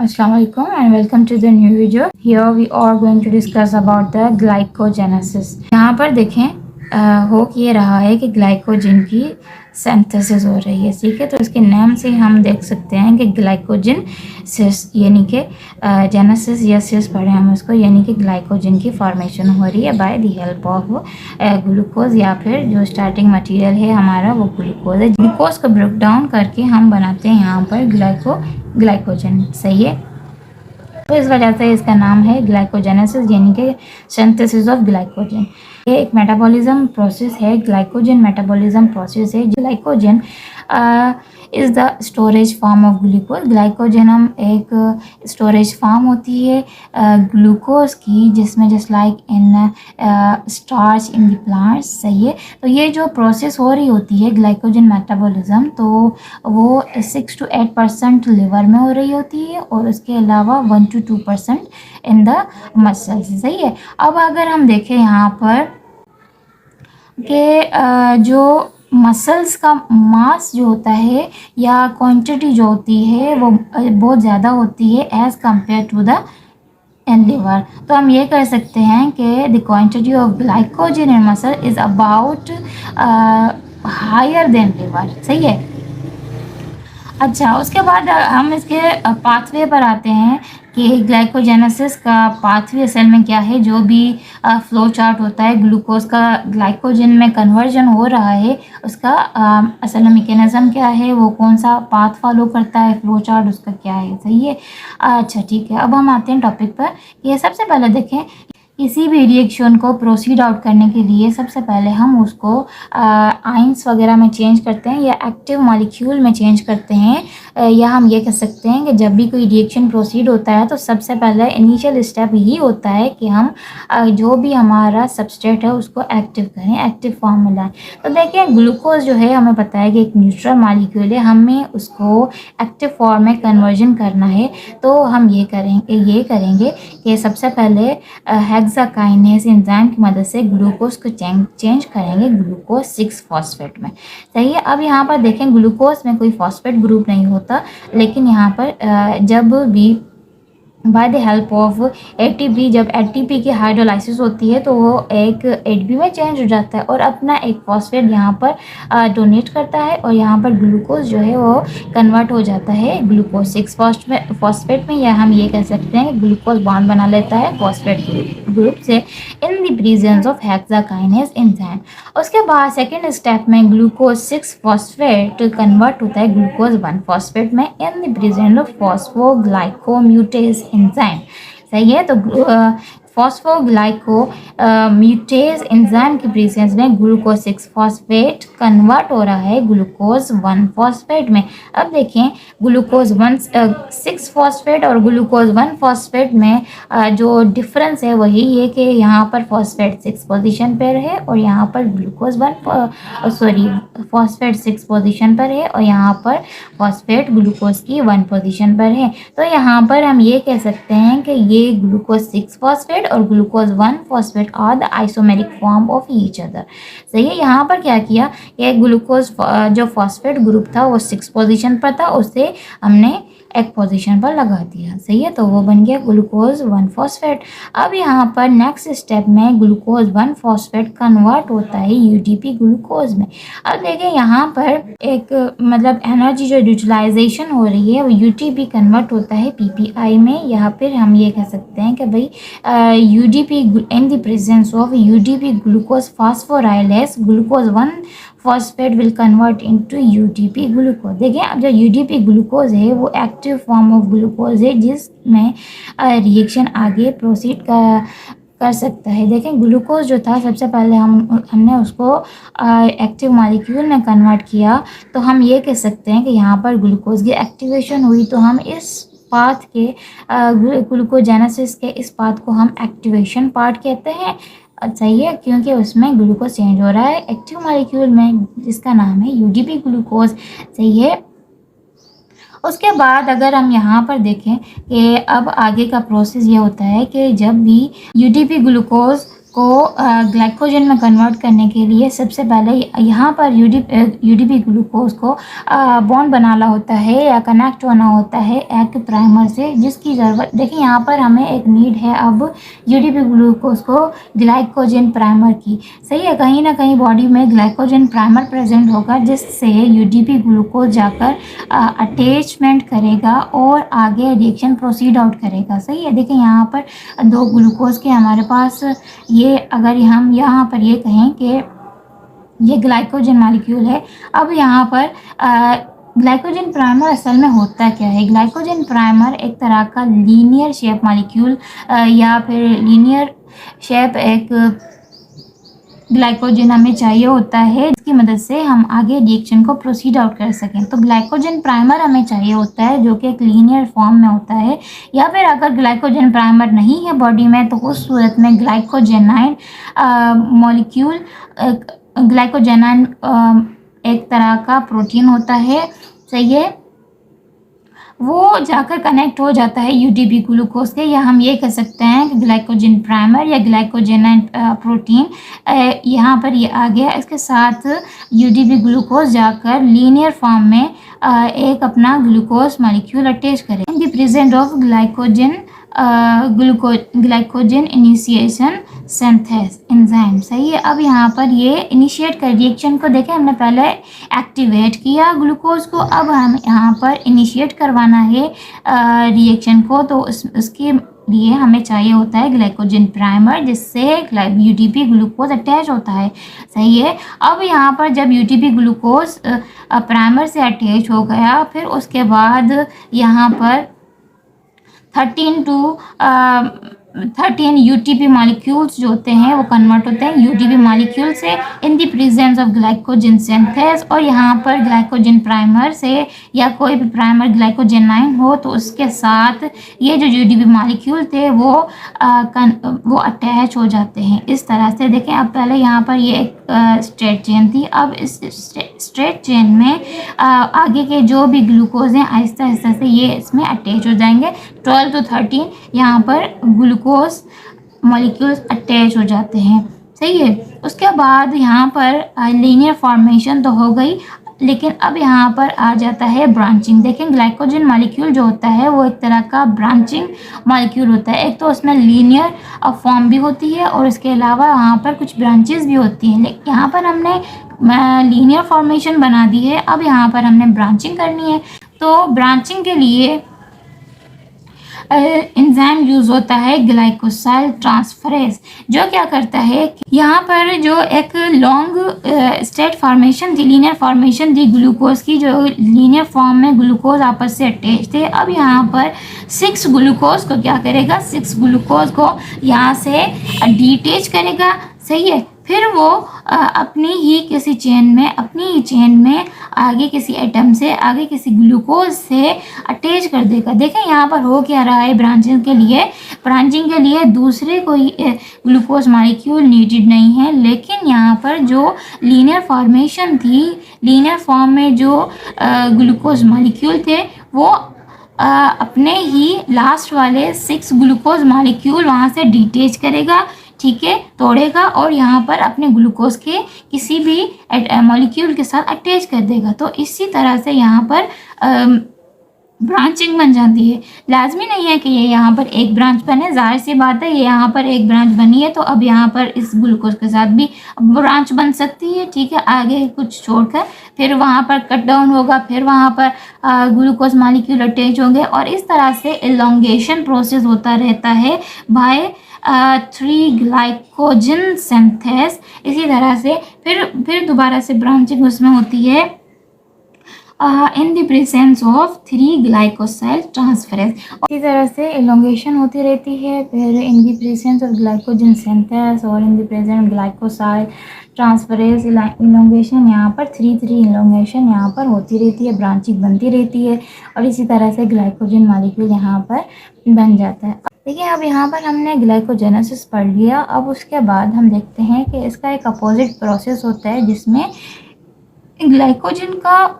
Assalamualaikum and welcome to the new video. Here we are going to discuss about the glycogenesis. यहाँ पर देखें हो ये रहा है कि ग्लाइकोजन की सिंथेसिस हो रही है, ठीक है। तो इसके नाम से हम देख सकते हैं कि ग्लाइकोजन सिस यानी कि जेनेसिस या सिस पढ़े हम उसको, यानी कि ग्लाइकोजन की फॉर्मेशन हो रही है by the help of glucose, या फिर जो स्टार्टिंग मटेरियल है हमारा वो ग्लूकोज है। ग्लूकोज को ब्रेक डाउन करके हम बनाते हैं यहाँ पर ग्लाइकोजन, सही है। तो इस वजह से इसका नाम है ग्लाइकोजेनेसिस यानी कि सिंथेसिस ऑफ ग्लाइकोजन। ये एक मेटाबॉलिज्म प्रोसेस है, ग्लाइकोजन मेटाबॉलिज्म प्रोसेस है। Glycogen is the storage form of glucose. Glycogen हम एक स्टोरेज फॉर्म होती है ग्लूकोज की, जिसमें just like in starch in the plants, सही है। तो ये जो प्रोसेस हो रही होती है ग्लाइकोजन मेटाबॉलिज्म, तो वो 6 to 8% लिवर में हो रही होती है और उसके अलावा 1 to 2% इन द मसल्स, सही है। अब अगर हम देखें यहाँ पर कि जो मसल्स का मास जो होता है या क्वांटिटी जो होती है वो बहुत ज़्यादा होती है as compare to the in liver. तो हम ये कह सकते हैं कि the quantity of glycogen in muscle is about higher than liver, सही है। अच्छा, उसके बाद हम इसके पाथवे पर आते हैं कि ग्लाइकोजेनेसिस का पाथवे असल में क्या है। जो भी फ्लो चार्ट होता है ग्लूकोज का ग्लाइकोजन में कन्वर्जन हो रहा है, उसका असल में मैकेनिज्म क्या है, वो कौन सा पाथ फॉलो करता है, फ्लो चार्ट उसका क्या है, सही है। अच्छा ठीक है, अब हम आते हैं टॉपिक पर। ये सबसे पहले देखें, किसी भी रिएक्शन को प्रोसीड आउट करने के लिए सबसे पहले हम उसको आयंस वगैरह में चेंज करते हैं या एक्टिव मॉलिक्यूल में चेंज करते हैं, या हम ये कह सकते हैं कि जब भी कोई रिएक्शन प्रोसीड होता है तो सबसे पहले इनिशियल स्टेप यही होता है कि हम जो भी हमारा सबस्ट्रेट है उसको एक्टिव करें, एक्टिव फॉर्म में लाएँ। तो देखिए ग्लूकोज जो है हमें पता है कि एक न्यूट्रल मॉलिक्यूल है, हमें उसको एक्टिव फॉर्म में कन्वर्जन करना है। तो हम ये करेंगे कि सबसे पहले हेक्साकाइनेज एंजाइम की मदद से ग्लूकोज को चेंज करेंगे ग्लूकोज 6 फॉस्फेट में, सही है। अब यहाँ पर देखें ग्लूकोज में कोई फॉस्फेट ग्रुप नहीं होता, लेकिन यहाँ पर जब भी by the help of ATP, जब एटीपी की हाइड्रोलाइसिस होती है तो वो एक एटीपी में चेंज हो जाता है और अपना एक फॉस्फेट यहाँ पर डोनेट करता है और यहाँ पर ग्लूकोज जो है वो कन्वर्ट हो जाता है ग्लूकोज 6 फॉस्फेट में, या हम ये कह सकते हैं कि ग्लूकोज बॉन्ड बना लेता है फॉस्फेट ग्रुप से in the presence of hexokinase enzyme. उसके बाद सेकेंड स्टेप में ग्लूकोज 6 फॉस्फेट कन्वर्ट होता है ग्लूकोज 1 फॉस्फेट में in the presence of phosphoglucomutase enzyme, सही है। तो फॉस्फोग्लाइकोम्यूटेज एंजाइम की प्रेजेंस में ग्लूकोज 6 फॉस्फेट कन्वर्ट हो रहा है ग्लूकोज 1 फॉस्फेट में। अब देखें ग्लूकोज 6 फॉस्फेट और ग्लूकोज 1 फॉस्फेट में जो डिफरेंस है वही है कि यहाँ पर फॉस्फेट 6 पोजीशन पर है और यहाँ पर ग्लूकोज फॉस्फेट 6 पोजीशन पर है और यहाँ पर फॉस्फेट ग्लूकोज की 1 पोजीशन पर है। तो यहाँ पर हम ये कह सकते हैं कि ये ग्लूकोज 6 फॉस्फेट और glucose 1 phosphate are the isomeric form of each other, सही है। यहाँ पर क्या किया, ये ग्लूकोज जो फॉस्फेट ग्रुप था वो 6 पोजीशन पर था, उससे हमने एक पोजीशन पर लगा दिया, सही है। तो वो बन गया ग्लूकोज 1 फॉस्फेट। अब यहाँ पर नेक्स्ट स्टेप में ग्लूकोज 1 फॉस्फेट कन्वर्ट होता है यूटीपी ग्लूकोज में। अब देखिए यहाँ पर एक मतलब एनर्जी जो यूटिलाइजेशन हो रही है वो यूटीपी कन्वर्ट होता है पीपीआई में, या फिर हम ये कह सकते हैं कि भाई UDP in the presence of UDP glucose phosphorylase glucose 1 phosphate will convert into UDP glucose. देखिए अब जो यूडीपी ग्लूकोज है वो एक्टिव फॉर्म ऑफ ग्लूकोज है जिसमें रिएक्शन आगे प्रोसीड कर सकता है। देखें ग्लूकोज जो था सबसे पहले हमने उसको एक्टिव मॉलिक्यूल में कन्वर्ट किया, तो हम ये कह सकते हैं कि यहाँ पर ग्लूकोज की एक्टिवेशन हुई, तो हम इस पाथ के ग्लूकोजेनेसिस के इस पाथ को हम एक्टिवेशन पार्ट कहते हैं, सही है, क्योंकि उसमें ग्लूकोज चेंज हो रहा है एक्टिव मॉलिक्यूल में जिसका नाम है यूडीपी ग्लूकोज, सही है। उसके बाद अगर हम यहाँ पर देखें कि अब आगे का प्रोसेस ये होता है कि जब भी यूडीपी ग्लूकोज को ग्लाइकोजन में कन्वर्ट करने के लिए सबसे पहले यहाँ पर यूडीपी ग्लूकोज को बॉन्ड बनाना होता है या कनेक्ट होना होता है एक प्राइमर से, जिसकी ज़रूरत देखिए यहाँ पर हमें एक नीड है अब यूडीपी ग्लूकोज को ग्लाइकोजन प्राइमर की। सही है, कहीं ना कहीं बॉडी में ग्लाइकोजन प्राइमर प्रेजेंट होगा जिससे यूडीपी ग्लूकोज जाकर अटैचमेंट करेगा और आगे रिएक्शन प्रोसीड आउट करेगा। सही है, देखिए यहाँ पर दो ग्लूकोज के हमारे पास ये, अगर हम यहाँ पर ये कहें कि ये ग्लाइकोजन मॉलिक्यूल है। अब यहाँ पर ग्लाइकोजन प्राइमर असल में होता क्या है? ग्लाइकोजन प्राइमर एक तरह का लीनियर शेप मॉलिक्यूल या फिर लीनियर शेप एक ग्लाइकोजन हमें चाहिए होता है जिसकी मदद से हम आगे रिएक्शन को प्रोसीड आउट कर सकें। तो ग्लाइकोजन प्राइमर हमें चाहिए होता है जो कि एक लीनियर फॉर्म में होता है, या फिर अगर ग्लाइकोजन प्राइमर नहीं है बॉडी में तो उस सूरत में ग्लाइकोजेनाइन मॉलिक्यूल, ग्लाइकोजेनाइन एक तरह का प्रोटीन होता है। सही है, वो जाकर कनेक्ट हो जाता है यूडीपी ग्लूकोज के, या हम ये कह सकते हैं कि ग्लाइकोजन प्राइमर या ग्लाइकोजेनाइन प्रोटीन यहाँ पर ये आ गया। इसके साथ यूडीपी ग्लूकोज जाकर लीनियर फॉर्म में एक अपना ग्लूकोज मॉलिक्यूल अटैच करें। इन the presence of glycogen initiation synthase enzyme. सही है, अब यहाँ पर ये इनिशिएट कर रिएक्शन को देखें, हमने पहले एक्टिवेट किया ग्लूकोज को, अब हम यहाँ पर इनिशिएट करवाना है रिएक्शन को। तो उसके लिए हमें चाहिए होता है ग्लाइकोजन प्राइमर जिससे यूडीपी ग्लूकोज अटैच होता है। सही है, अब यहाँ पर जब यूडीपी ग्लूकोज प्राइमर से अटैच हो गया, फिर उसके बाद यहाँ पर 13 यूटीपी मॉलिक्यूल्स जो होते हैं वो कन्वर्ट होते हैं यूडीपी मॉलिक्यूल से in the presence of glycogen synthase. और यहाँ पर ग्लाइकोजन प्राइमर से या कोई भी प्राइमर ग्लाइकोजेनाइन हो तो उसके साथ ये जो यूडीपी मॉलिक्यूल थे वो अटैच हो जाते हैं इस तरह से। देखें, अब पहले यहाँ पर ये एक स्ट्रेट चेन थी, अब इस स्ट्रेट चेन में आगे के जो भी ग्लूकोज हैं आहिस्ता आहिस्ता से ये इसमें अटैच हो जाएंगे। 12 to 13 यहाँ पर ग्लूकोज मॉलिक्यूल्स अटैच हो जाते हैं। सही है, उसके बाद यहाँ पर लीनियर फॉर्मेशन तो हो गई, लेकिन अब यहाँ पर आ जाता है ब्रांचिंग। देखें, ग्लाइकोजन मॉलिक्यूल जो होता है वो एक तरह का ब्रांचिंग मॉलिक्यूल होता है। एक तो उसमें लीनियर फॉर्म भी होती है और इसके अलावा यहाँ पर कुछ ब्रांचेस भी होती हैं। लेकिन यहाँ पर हमने लीनियर फॉर्मेशन बना दी है, अब यहाँ पर हमने ब्रांचिंग करनी है। तो ब्रांचिंग के लिए एंजाइम यूज होता है ग्लाइकोसाइल ट्रांसफरेज, जो क्या करता है यहाँ पर जो एक लॉन्ग स्टेट फॉर्मेशन थी, लीनियर फॉर्मेशन थी ग्लूकोज की, जो लीनियर फॉर्म में ग्लूकोज आपस से अटैच थे। अब यहाँ पर 6 ग्लूकोज को क्या करेगा, 6 ग्लूकोज को यहाँ से डिटैच करेगा। सही है, फिर वो अपनी ही चेन में आगे किसी एटम से, आगे किसी ग्लूकोज से अटैच कर देगा। देखें यहाँ पर हो क्या रहा है, ब्रांचिंग के लिए दूसरे कोई ग्लूकोज मॉलिक्यूल नीडेड नहीं है, लेकिन यहाँ पर जो लीनियर फॉर्मेशन थी, लीनियर फॉर्म में जो ग्लूकोज मॉलिक्यूल थे वो अपने ही लास्ट वाले 6 ग्लूकोज मॉलिक्यूल वहाँ से डिटैच करेगा, ठीक है, तोड़ेगा और यहाँ पर अपने ग्लूकोज के किसी भी मॉलिक्यूल के साथ अटैच कर देगा। तो इसी तरह से यहाँ पर ब्रांचिंग बन जाती है। लाजमी नहीं है कि ये यहाँ पर एक ब्रांच बने, जाहिर सी बात है ये यहाँ पर एक ब्रांच बनी है तो अब यहाँ पर इस ग्लूकोज के साथ भी ब्रांच बन सकती है, ठीक है, आगे कुछ छोड़कर, फिर वहाँ पर कट डाउन होगा, फिर वहाँ पर ग्लूकोज मॉलिक्यूल अटैच होंगे और इस तरह से एलोंगेशन प्रोसेस होता रहता है बाय 3 ग्लाइकोजन सिंथेस। इसी तरह से फिर दोबारा से ब्रांचिंग उसमें होती है in the presence of 3 glycosyl transferase. इसी तरह से एलोंगेशन होती रहती है, फिर in the presence of glycogen synthase और in the presence glycosyl transferase elongation यहाँ पर 3 एलोंगेशन यहाँ पर होती रहती है, ब्रांचिंग बनती रहती है और इसी तरह से ग्लाइकोजन मॉलिक्यूल यहाँ पर बन जाता है। देखिए, अब यहाँ पर हमने ग्लाइकोजेनेसिस पढ़ लिया। अब उसके बाद हम देखते हैं कि इसका एक अपोजिट प्रोसेस होता है जिसमें ग्लाइकोजन का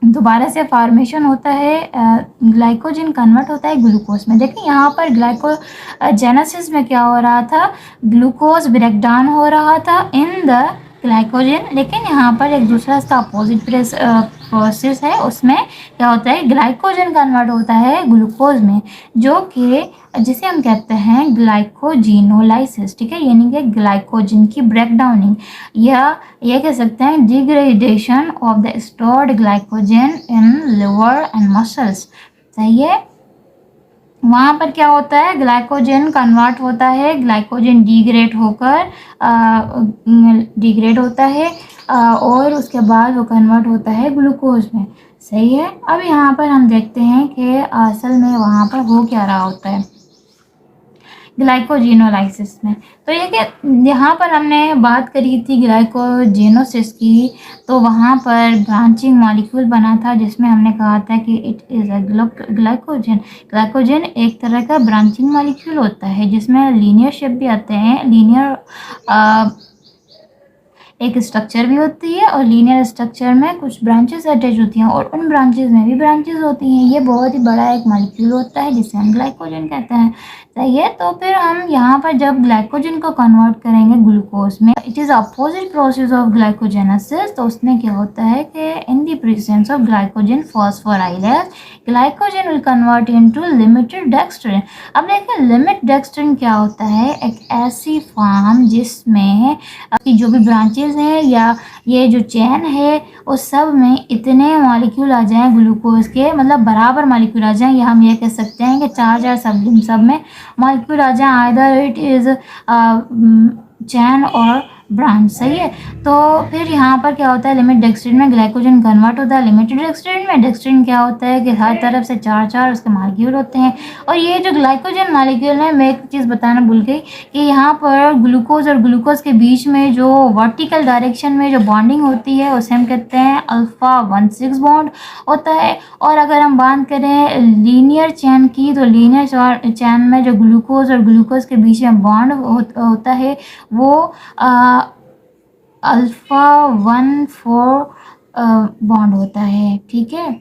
दोबारा से फॉर्मेशन होता है, ग्लाइकोजन कन्वर्ट होता है ग्लूकोज में। देखिए यहाँ पर ग्लाइकोजेनेसिस में क्या हो रहा था, ग्लूकोज ब्रेक डाउन हो रहा था इन द ग्लाइकोजन, लेकिन यहाँ पर एक दूसरा इसका अपोजिट प्रोसेस है, उसमें क्या होता है, ग्लाइकोजन कन्वर्ट होता है ग्लूकोज में, जो कि जिसे हम कहते हैं ग्लाइकोजिनोलाइसिस, ठीक है, यानी कि ग्लाइकोजन की ब्रेकडाउनिंग, या ये कह सकते हैं degradation of the stored glycogen in liver and muscles. सही है, वहाँ पर क्या होता है, ग्लाइकोजन कन्वर्ट होता है, ग्लाइकोजन डिग्रेड होता है और उसके बाद वो कन्वर्ट होता है ग्लूकोज में। सही है, अब यहाँ पर हम देखते हैं कि असल में वहाँ पर हो क्या रहा होता है ग्लाइकोजिनोलाइसिस में। तो ये कि यहाँ पर हमने बात करी थी ग्लाइकोजेनोसिस की, तो वहाँ पर ब्रांचिंग मॉलिक्यूल बना था जिसमें हमने कहा था कि इट इज़ अ ग्लाइकोजन एक तरह का ब्रांचिंग मॉलिक्यूल होता है जिसमें लीनियर शेप भी आते हैं, लीनियर एक स्ट्रक्चर भी होती है और लीनियर स्ट्रक्चर में कुछ ब्रांचेस अटैच होती हैं और उन ब्रांचेस में भी ब्रांचेस होती हैं। ये बहुत ही बड़ा एक मॉलिक्यूल होता है जिसे हम ग्लाइकोजन कहते हैं। सही है, तो फिर हम यहाँ पर जब ग्लाइकोजन को कन्वर्ट करेंगे ग्लूकोज में, it is opposite process of glycogenesis. तो उसमें क्या होता है कि इन the presence of glycogen phosphorylase, glycogen will convert into limited dextrin. अब देखिए लिमिट डेक्स्ट्रिन क्या होता है, एक ऐसी फॉर्म जिसमें जो भी ब्रांचेस हैं या ये जो चेन है उस सब में इतने मॉलिक्यूल आ जाएं ग्लूकोज के, मतलब बराबर मॉलिक्यूल आ जाएं, या हम ये कह सकते हैं कि चार सब में मॉलिक्यूल आ जाएं, आइदर इट इज़ चैन और ब्रांच। सही है, तो फिर यहाँ पर क्या होता है, लिमिट डेक्स्ट्रिन में ग्लाइकोजन कन्वर्ट होता है लिमिटेड डेक्स्ट्रिन में। डेक्स्ट्रिन क्या होता है कि हर तरफ से चार उसके मॉलिक्यूल होते हैं। और ये जो ग्लाइकोजन मॉलिक्यूल है, मैं एक चीज़ बताना भूल गई कि यहाँ पर ग्लूकोज और ग्लूकोज के बीच में जो वर्टिकल डायरेक्शन में जो बॉन्डिंग होती है उसे हम कहते हैं अल्फा 1,6 बॉन्ड होता है। और अगर हम बात करें लीनियर चैन की, तो लीनियर चैन में जो ग्लूकोज और ग्लूकोज के बीच में बॉन्ड होता है वो अल्फा 1,4 बॉन्ड होता है। ठीक है,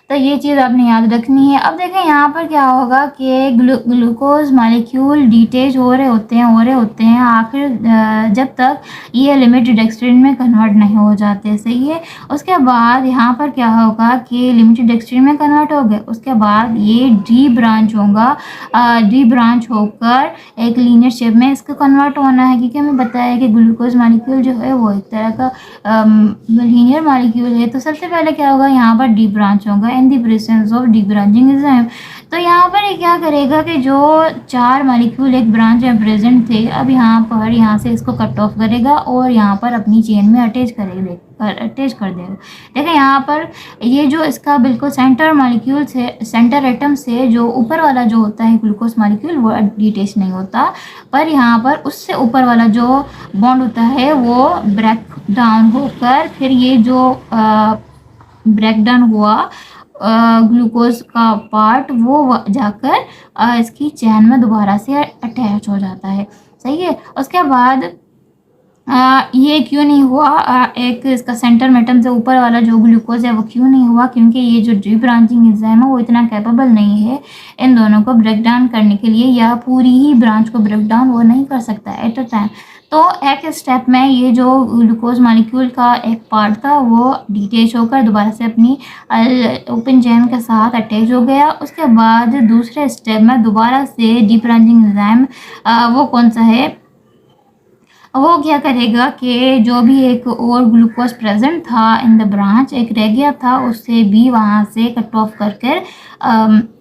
तो ये चीज़ आपने याद रखनी है। अब देखें यहाँ पर क्या होगा कि ग्लूकोज मॉलिक्यूल डिटेच हो रहे होते हैं आखिर जब तक ये लिमिटेड डेक्स्ट्रिन में कन्वर्ट नहीं हो जाते। सही है, उसके बाद यहाँ पर क्या होगा कि लिमिटेड डेक्स्ट्रिन में कन्वर्ट हो गए, उसके बाद ये डी ब्रांच होकर एक लीनियर शेप में इसका कन्वर्ट होना है, क्योंकि हमें बताया कि ग्लूकोज मॉलिक्यूल जो है वो एक तरह का लीनियर मॉलिक्यूल है। तो सबसे पहले क्या होगा, यहाँ पर डी ब्रांच होगा इन the presence of D branching enzyme. तो यहाँ पर ये क्या करेगा कि जो चार मॉलिक्यूल एक ब्रांच में प्रेजेंट थे, अब यहाँ से इसको कट ऑफ करेगा और यहाँ पर अपनी चेन में अटैच कर देगा। देखिए यहाँ पर ये जो इसका बिल्कुल सेंटर एटम से जो ऊपर वाला जो होता है ग्लूकोज मॉलिक्यूल वो डिटेच नहीं होता, पर यहाँ पर उससे ऊपर वाला जो बॉन्ड होता है वो ब्रेक डाउन होकर फिर ये जो ब्रेक डाउन हुआ ग्लूकोज का पार्ट वो जाकर इसकी चैन में दोबारा से अटैच हो जाता है। सही है, उसके बाद ये क्यों नहीं हुआ, एक इसका सेंटर मेटम से ऊपर वाला जो ग्लूकोज है वो क्यों नहीं हुआ, क्योंकि ये जो डी ब्रांचिंग एंजाइम है वो इतना कैपेबल नहीं है इन दोनों को ब्रेक डाउन करने के लिए, या पूरी ही ब्रांच को ब्रेक डाउन वो नहीं कर सकता एट अ टाइम। तो एक स्टेप में ये जो ग्लूकोज मॉलिक्यूल का एक पार्ट था वो डिटेच होकर दोबारा से अपनी ओपन चेन के साथ अटैच हो गया। उसके बाद दूसरे स्टेप में दोबारा से डी ब्रांचिंग एंजाइम वो कौन सा है, वो क्या करेगा कि जो भी एक और ग्लूकोज प्रेजेंट था इन द ब्रांच, एक रह गया था, उससे भी वहाँ से कट ऑफ कर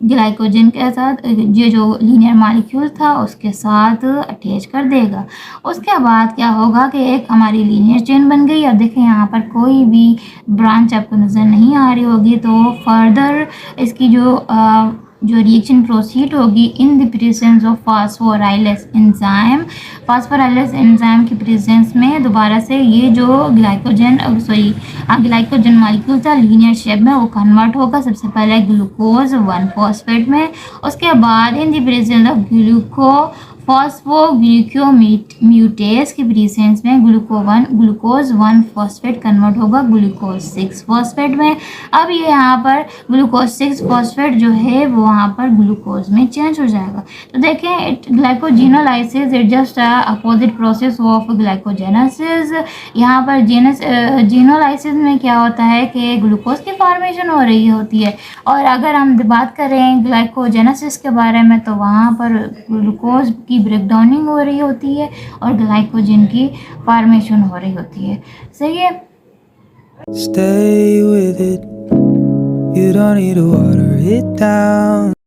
ग्लाइकोजन के साथ ये जो लीनियर मॉलिक्यूल था उसके साथ अटैच कर देगा। उसके बाद क्या होगा कि एक हमारी लीनियर चेन बन गई। अब देखें यहाँ पर कोई भी ब्रांच आपको नज़र नहीं आ रही होगी, तो फर्दर इसकी जो रिएक्शन प्रोसीड होगी in the presence of phosphorylase enzyme की प्रेजेंस में दोबारा से ये जो ग्लाइकोजन मॉलिक्यूल था लीनियर शेप में वो कन्वर्ट होगा सबसे पहले ग्लूकोज 1 फॉस्फेट में, उसके बाद इन द प्रेजेंस ऑफ फॉस्फोग्लूकोम्यूटेस के प्रेजेंस में ग्लूकोज 1 फॉस्फेट कन्वर्ट होगा ग्लूकोज 6 फॉस्फेट में। अब ये यहाँ पर ग्लूकोज 6 फॉस्फेट जो है वो वहाँ पर ग्लूकोज में चेंज हो जाएगा। तो देखें glycogenolysis it just opposite process of glycogenesis. यहाँ पर जीनोलाइसिस में क्या होता है कि ग्लूकोज की फॉर्मेशन हो रही होती है, और अगर हम बात करें ग्लाइकोजेनेसिस के बारे में तो वहाँ पर ग्लूकोज की ब्रेकडाउनिंग हो रही होती है और ग्लाइकोजन की फॉर्मेशन हो रही होती है। सही है। Stay with it. You don't need to water it down.